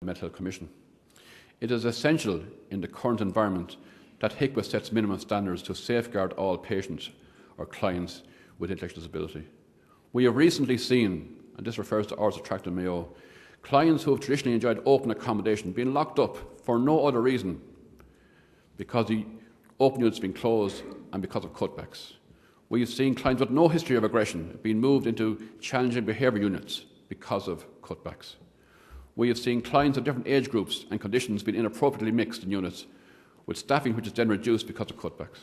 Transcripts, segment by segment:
Mental Health Commission. It is essential in the current environment that HICWA sets minimum standards to safeguard all patients or clients with intellectual disability. We have recently seen, and this refers to Ors Tract and Mayo, clients who have traditionally enjoyed open accommodation being locked up for no other reason because the open units have been closed and because of cutbacks. We have seen clients with no history of aggression being moved into challenging behaviour units because of cutbacks. We have seen clients of different age groups and conditions being inappropriately mixed in units, with staffing which is then reduced because of cutbacks.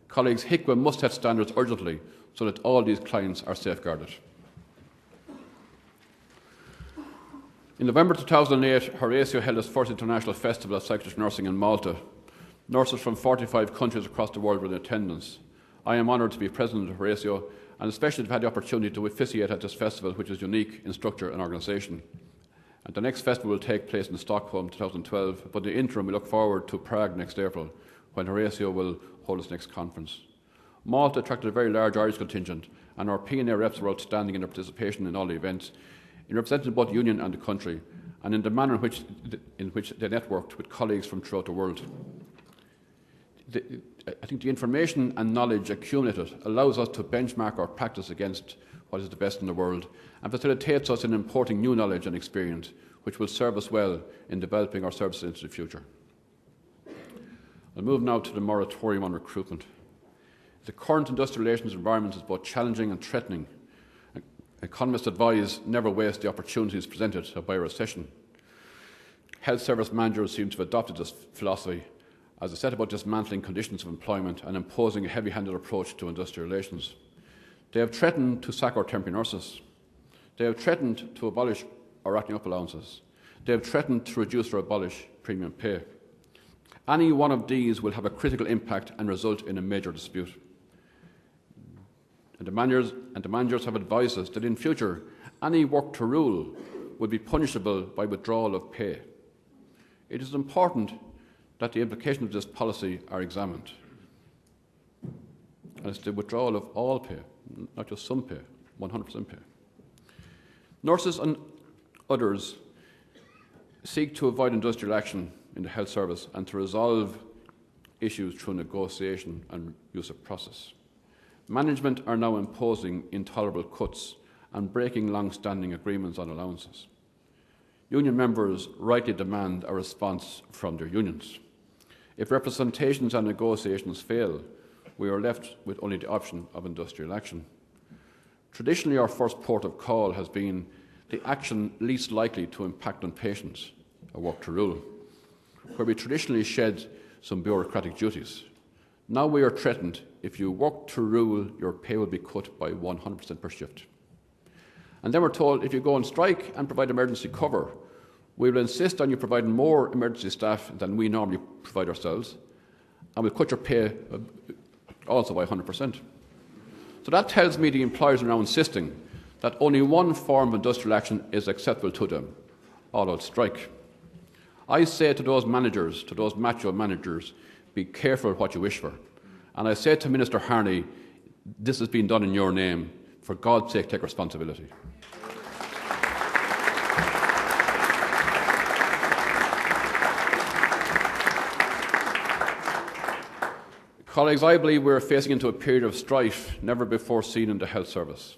Colleagues, HICWA must set standards urgently so that all these clients are safeguarded. In November 2008, Horatio held its first international festival of psychiatric nursing in Malta. Nurses from 45 countries across the world were in attendance. I am honoured to be president of Horatio and especially to have had the opportunity to officiate at this festival, which is unique in structure and organisation. And the next festival will take place in Stockholm in 2012, but in the interim we look forward to Prague next April, when Horatio will hold its next conference. Malta attracted a very large Irish contingent, and our PNA reps were outstanding in their participation in all the events, in representing both the Union and the country, and in the manner in which they networked with colleagues from throughout the world. I think the information and knowledge accumulated allows us to benchmark our practice against what is the best in the world and facilitates us in importing new knowledge and experience, which will serve us well in developing our services into the future. I'll move now to the moratorium on recruitment. The current industrial relations environment is both challenging and threatening. Economists advise never waste the opportunities presented by a recession. Health service managers seem to have adopted this philosophy as they set about dismantling conditions of employment and imposing a heavy-handed approach to industrial relations. They have threatened to sack our temporary nurses. They have threatened to abolish our racking up allowances. They have threatened to reduce or abolish premium pay. Any one of these will have a critical impact and result in a major dispute. And the managers have advised us that in future, any work to rule would be punishable by withdrawal of pay. It is important that the implications of this policy are examined. And it's the withdrawal of all pay, not just some pay, 100% pay. Nurses and others seek to avoid industrial action in the health service and to resolve issues through negotiation and use of process. Management are now imposing intolerable cuts and breaking long-standing agreements on allowances. Union members rightly demand a response from their unions. If representations and negotiations fail, we are left with only the option of industrial action. Traditionally, our first port of call has been the action least likely to impact on patients, a work to rule, where we traditionally shed some bureaucratic duties. Now we are threatened, if you work to rule, your pay will be cut by 100% per shift. And then we're told, if you go on strike and provide emergency cover, we will insist on you providing more emergency staff than we normally provide ourselves, and we'll cut your pay also by 100%. So that tells me the employers are now insisting that only one form of industrial action is acceptable to them, all-out strike. I say to those managers, to those macho managers, be careful what you wish for. And I say to Minister Harney, this has been done in your name. For God's sake, take responsibility. Colleagues, I believe we are facing into a period of strife never before seen in the health service.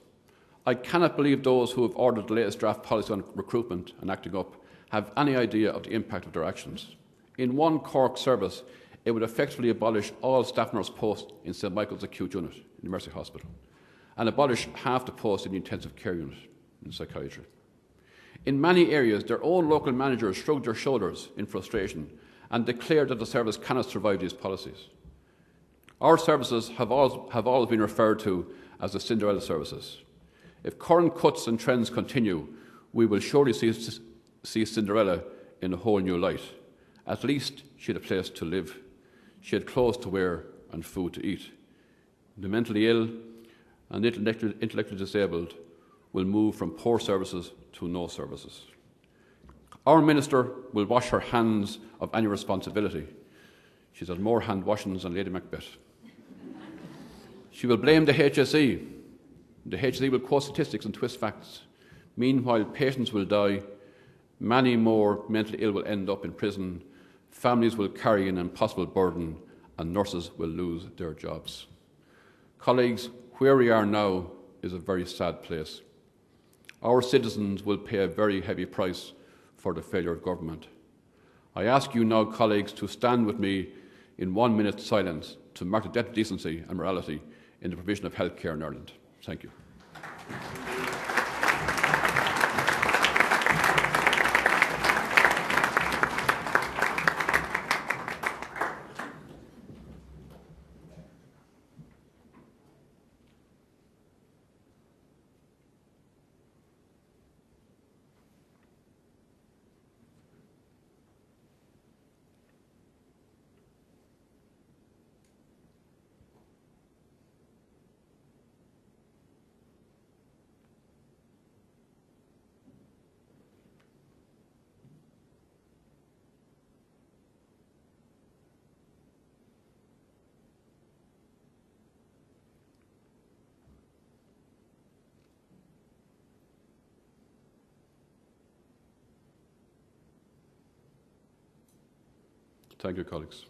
I cannot believe those who have ordered the latest draft policy on recruitment and acting up have any idea of the impact of their actions. In one Cork service, it would effectively abolish all staff nurse posts in St Michael's acute unit in the Mercy Hospital and abolish half the posts in the intensive care unit in psychiatry. In many areas, their own local managers shrugged their shoulders in frustration and declared that the service cannot survive these policies. Our services have always been referred to as the Cinderella services. If current cuts and trends continue, we will surely see Cinderella in a whole new light. At least she had a place to live. She had clothes to wear and food to eat. The mentally ill and intellectually disabled will move from poor services to no services. Our minister will wash her hands of any responsibility. She's had more hand washings than Lady Macbeth. She will blame the HSE. The HSE will quote statistics and twist facts. Meanwhile, patients will die, Many more mentally ill will end up in prison, families will carry an impossible burden, and nurses will lose their jobs. Colleagues, where we are now is a very sad place. Our citizens will pay a very heavy price for the failure of government. I ask you now, colleagues, to stand with me in 1 minute's silence to mark the death of decency and morality in the provision of healthcare in Ireland. Thank you. Thank you, colleagues.